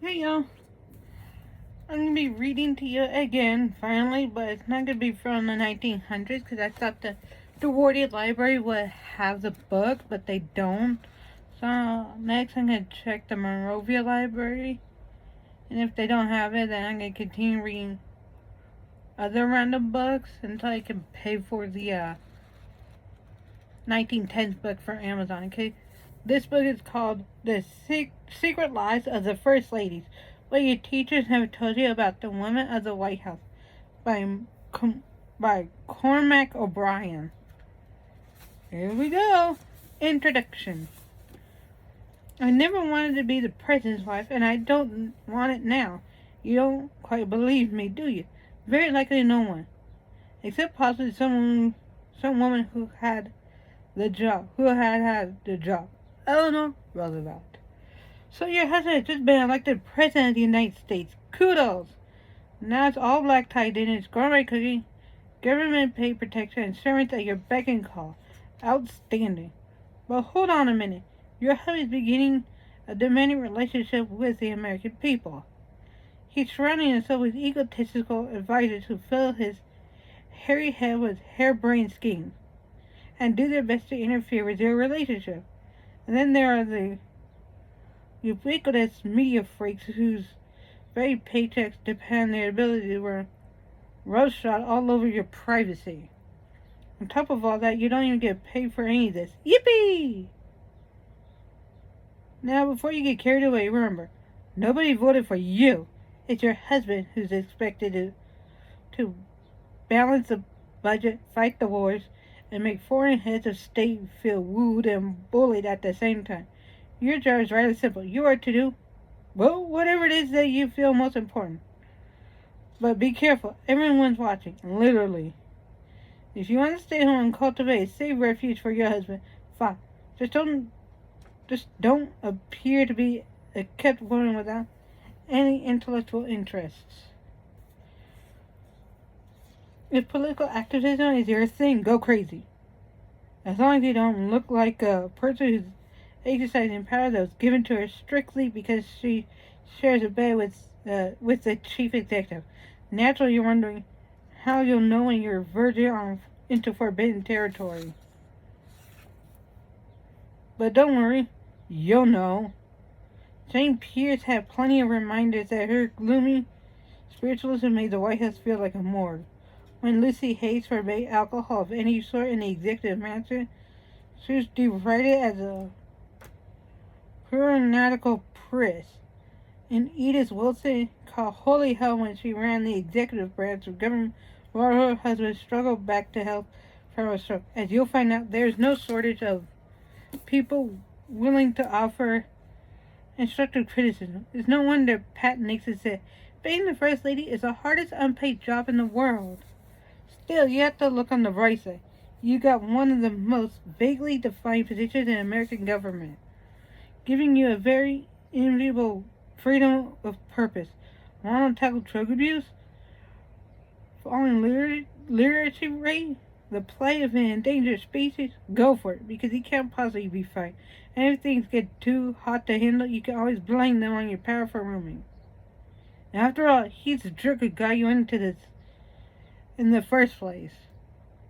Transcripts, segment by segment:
Hey y'all, I'm gonna be reading to you again, finally, but it's not gonna be from the 1900s because I thought the Wardy Library would have the book, but they don't. So next I'm gonna check the Monrovia Library, and if they don't have it, then I'm gonna continue reading other random books until I can pay for the 1910s book for Amazon. Okay, this book is called The Secret Lives of the First Ladies. What your teachers never told you about the women of the White House by Cormac O'Brien. Here we go. Introduction. I never wanted to be the president's wife, and I don't want it now. You don't quite believe me, do you? Very likely no one, except possibly some woman who had had the job. Eleanor Roosevelt. So your husband has just been elected president of the United States. Kudos. Now it's all black tie dinner, gourmet cooking, government pay protection, and servants at your beck and call. Outstanding. But hold on a minute. Your husband is beginning a demanding relationship with the American people. He's surrounding himself with egotistical advisors who fill his hairy head with harebrained schemes and do their best to interfere with your relationship. And then there are the ubiquitous media freaks whose very paychecks depend on their ability to run roughshod all over your privacy. On top of all that, you don't even get paid for any of this. Yippee! Now, before you get carried away, remember, nobody voted for you. It's your husband who's expected to balance the budget, fight the wars, and make foreign heads of state feel wooed and bullied at the same time. Your job is rather simple. You are to do, well, whatever it is that you feel most important. But be careful. Everyone's watching. Literally. If you want to stay home and cultivate a safe refuge for your husband, fine. Just don't appear to be a kept woman without any intellectual interests. If political activism is your thing, go crazy. As long as you don't look like a person who's exercising power that was given to her strictly because she shares a bed with the chief executive. Naturally, you're wondering how you'll know when you're verging into forbidden territory. But don't worry, you'll know. Jane Pierce had plenty of reminders that her gloomy spiritualism made the White House feel like a morgue. When Lucy Hayes forbade alcohol of any sort in the executive mansion, she was derided as a puritanical priest. And Edith Wilson called holy hell when she ran the executive branch of government while her husband struggled back to health from a stroke. As you'll find out, there is no shortage of people willing to offer constructive criticism. It's no wonder Pat Nixon said, being the First Lady is the hardest unpaid job in the world. Still, you have to look on the bright side. You got one of the most vaguely defined positions in American government, giving you a very enviable freedom of purpose. Want to tackle drug abuse? Falling literacy rate? The plight of an endangered species? Go for it, because he can't possibly be fight. And if things get too hot to handle, you can always blame them on your powerful rooming. After all, he's the jerk who got you into this in the first place.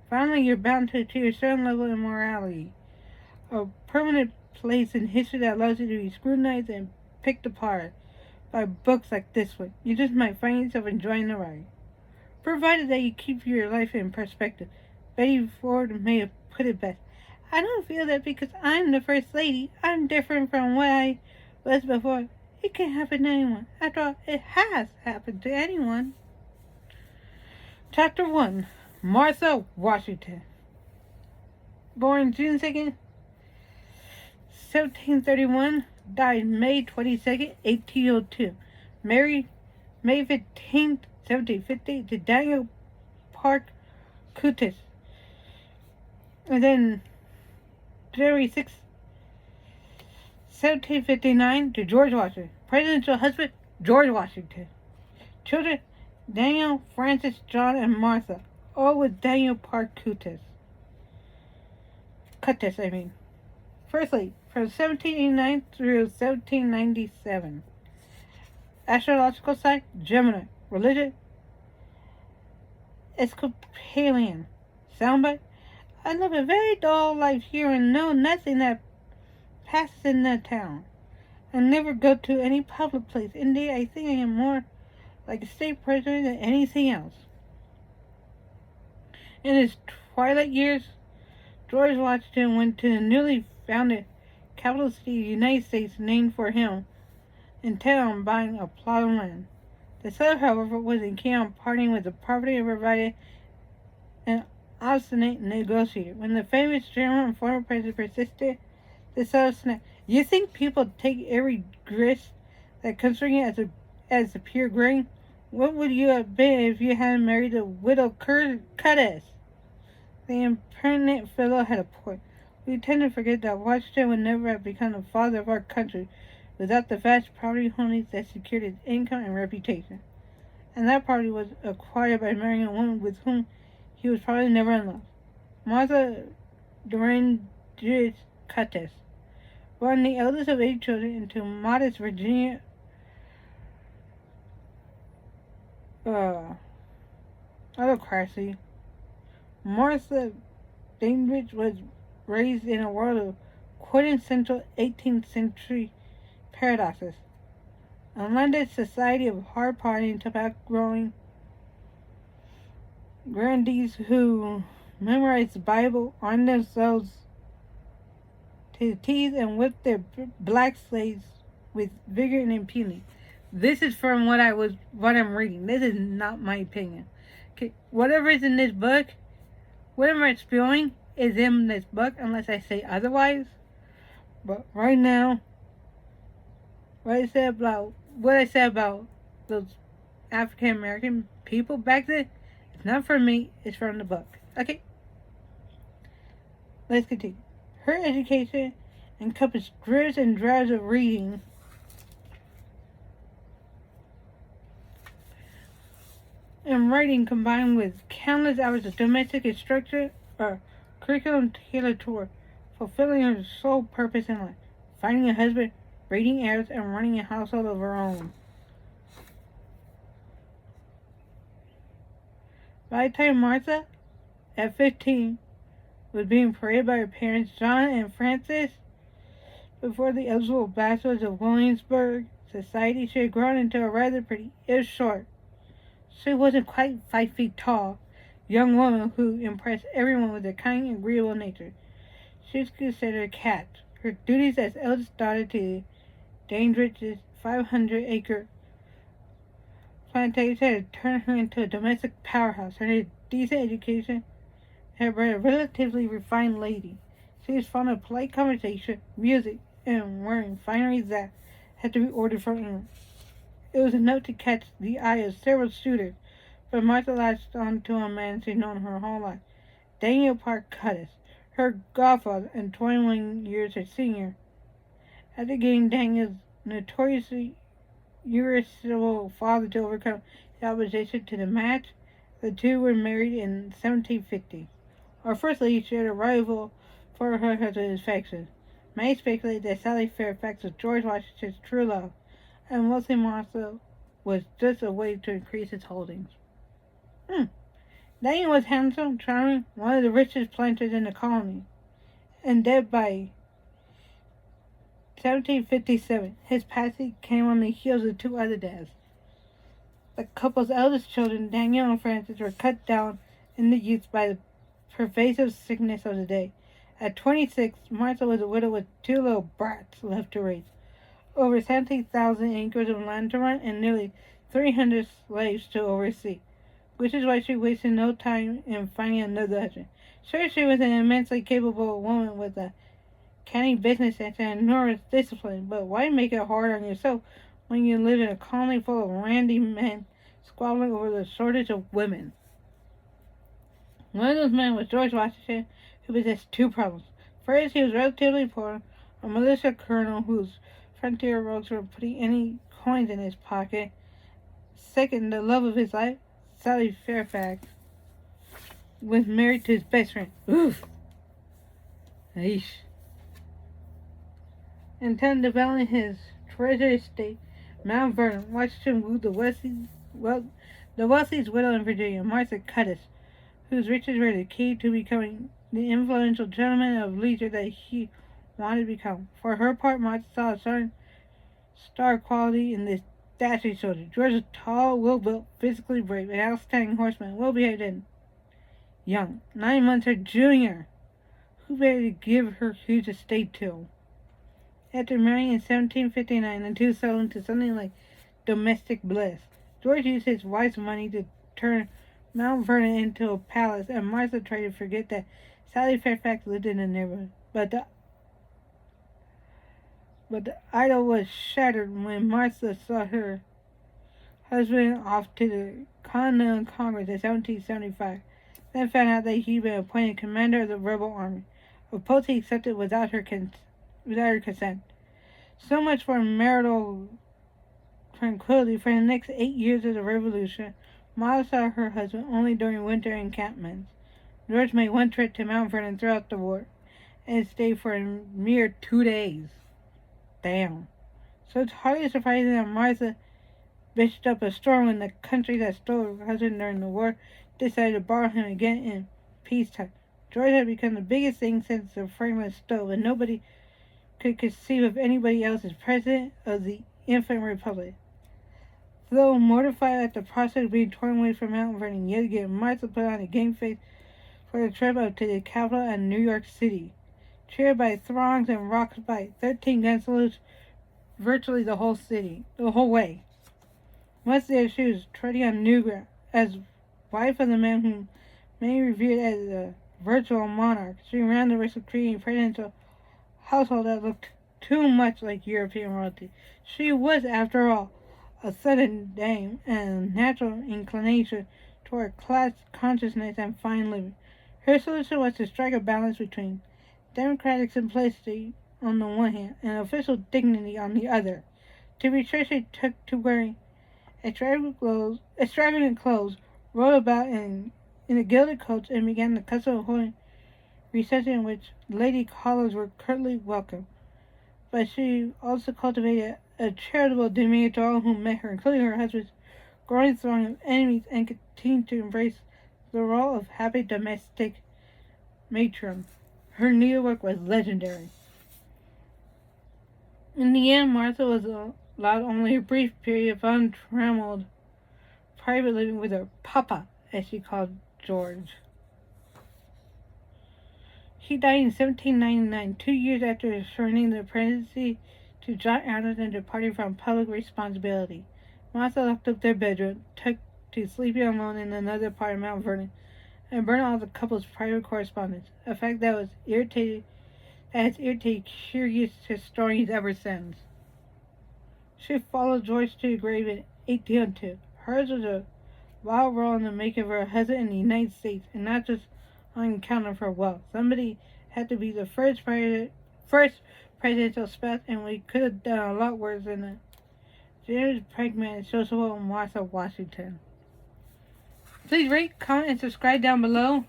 Finally, you're bound to achieve a certain level of morality, a permanent place in history that allows you to be scrutinized and picked apart by books like this one. You just might find yourself enjoying the ride, provided that you keep your life in perspective. Betty Ford may have put it best. I don't feel that because I'm the First Lady, I'm different from what I was before. It can happen to anyone. After all, it has happened to anyone. Chapter 1. Martha Washington. Born June 2nd, 1731. Died May 22nd, 1802. Married May 15th, 1750 to Daniel Parke Custis. And then January 6th, 1759 to George Washington. Presidential husband, George Washington. Children, Daniel, Francis, John, and Martha. All with Daniel Parke Custis. Firstly, from 1789 through 1797. Astrological sign, Gemini. Religion, Episcopalian. Soundbite, I live a very dull life here and know nothing that passes in that town. I never go to any public place. Indeed, I think I am more like a state president than anything else. In his twilight years, George Washington went to the newly founded capital city of the United States named for him, intent on buying a plot of land. The seller, however, was keen on parting with the property and provided an obstinate negotiator. When the famous German and former president persisted, the seller snapped, You think people take every grist that comes from you as a pure grain? What would you have been if you hadn't married the widow Curtis? The impertinent fellow had a point. We tend to forget that Washington would never have become the father of our country without the vast property holdings that secured his income and reputation. And that property was acquired by marrying a woman with whom he was probably never in love. Martha Durandus Curtis, born the eldest of 8 children into modest Virginia autocracy, Martha Dandridge was raised in a world of quintessential 18th century paradoxes. A London society of hard-partying, tobacco-growing grandees who memorized the Bible, armed themselves to the teeth, and whipped their black slaves with vigor and impunity. This is from what I'm reading. This is not my opinion. Okay, whatever is in this book, whatever it's spewing is in this book, unless I say otherwise. But right now, what I said about those African American people back then, it's not from me, it's from the book. Okay? Let's continue. Her education encompassed dribs and drabs of reading and writing combined with countless hours of domestic instruction or curriculum tailored toward fulfilling her sole purpose in life, finding a husband, raising heirs, and running a household of her own. By the time Martha, at 15, was being paraded by her parents, John and Frances, before the eligible bachelors of Williamsburg society, she had grown into a rather pretty, if short, she wasn't quite 5 feet tall, young woman who impressed everyone with her kind and agreeable nature. She was considered a cat. Her duties as eldest daughter to Dandridge's 500-acre plantation had turned her into a domestic powerhouse. Her decent education had bred a relatively refined lady. She was fond of polite conversation, music, and wearing finery that had to be ordered from England. It was enough to catch the eye of several suitors, but Martha latched on to a man she'd known her whole life, Daniel Parke Curtis, her godfather and 21 years her senior. After getting Daniel's notoriously irascible father to overcome his opposition to the match, the two were married in 1750. Our first lady shared a rival for her husband's affection. Many speculated that Sally Fairfax was George Washington's true love, and wealthy Martha was just a way to increase his holdings. Daniel was handsome, charming, one of the richest planters in the colony, and dead by 1757. His passing came on the heels of 2 other deaths. The couple's eldest children, Daniel and Frances, were cut down in the youth by the pervasive sickness of the day. At 26, Martha was a widow with 2 little brats left to raise, over 70,000 acres of land to run, and nearly 300 slaves to oversee, which is why she wasted no time in finding another husband. Sure, she was an immensely capable woman with a canny business sense and enormous discipline, but why make it hard on yourself when you live in a colony full of randy men squabbling over the shortage of women? One of those men was George Washington, who possessed 2 problems. First, he was relatively poor, a militia colonel whose frontier rogues were putting any coins in his pocket. Second, the love of his life, Sally Fairfax, was married to his best friend. Oof. Eesh. Intent on developing his treasure estate Mount Vernon, Washington wooed the wealthiest widow in Virginia, Martha Cuttis, whose riches were the key to becoming the influential gentleman of leisure that he wanted to become. For her part, Martha saw a certain star quality in this dashing soldier. George was tall, well-built, physically brave, an outstanding horseman, well-behaved and young. 9 months her junior. Who better to give her huge estate to? After marrying in 1759, the two settled into something like domestic bliss. George used his wife's money to turn Mount Vernon into a palace, and Martha tried to forget that Sally Fairfax lived in the neighborhood. But the idyll was shattered when Martha saw her husband off to the Continental Congress in 1775, then found out that he'd been appointed commander of the rebel army, a post he accepted without her consent. So much for marital tranquility. For the next 8 years of the Revolution, Maud saw her husband only during winter encampments. George made one trip to Mount Vernon throughout the war, and stayed for a mere 2 days. Damn. So it's hardly surprising that Martha bitched up a storm when the country that stole her husband during the war decided to borrow him again in peacetime. George had become the biggest thing since the Franklin stove, and nobody could conceive of anybody else as president of the infant republic. Though mortified at the prospect of being torn away from Mount Vernon yet again, Martha put on a game face for the trip up to the capital and New York City. Cheered by throngs and rocked by 13 gun salutes virtually the whole way. Once there, she was treading on new ground. As wife of the man whom many revered as a virtual monarch, she ran the risk of creating a presidential household that looked too much like European royalty. She was, after all, a Southern dame, and a natural inclination toward class consciousness and fine living. Her solution was to strike a balance between democratic simplicity on the one hand and official dignity on the other. To be sure, she took to wearing extravagant clothes, rode about in a gilded coach, and began the custom of holding receptions in which lady callers were curtly welcomed. But she also cultivated a charitable demeanor to all who met her, including her husband's growing throng of enemies, and continued to embrace the role of happy domestic matron. Her needlework was legendary. In the end, Martha was allowed only a brief period of untrammeled private living with her papa, as she called George. He died in 1799, 2 years after surrendering the presidency to John Adams and departing from public responsibility. Martha locked up their bedroom, took to sleeping alone in another part of Mount Vernon, and burned all the couple's private correspondence, a fact that has irritated curious historians ever since. She followed George to the grave in 1802. Hers was a wild role in the making of her husband in the United States, and not just on account of her wealth. Somebody had to be the first presidential spouse, and we could have done a lot worse than the generous, pragmatic, sociable Martha Washington. Please rate, comment, and subscribe down below.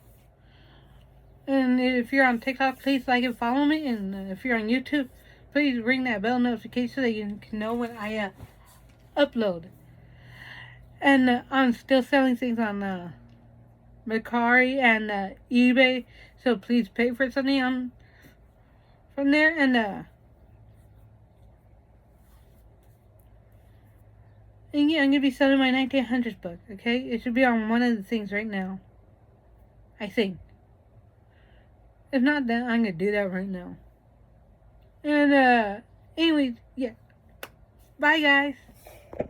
And if you're on TikTok, please like and follow me. And if you're on YouTube, please ring that bell notification so that you can know when I upload. And I'm still selling things on Mercari and eBay, so please pay for something from there. And yeah, I'm gonna be selling my 1900s book. Okay, it should be on one of the things right now, I think. If not, then I'm gonna do that right now. And anyways, yeah. Bye, guys.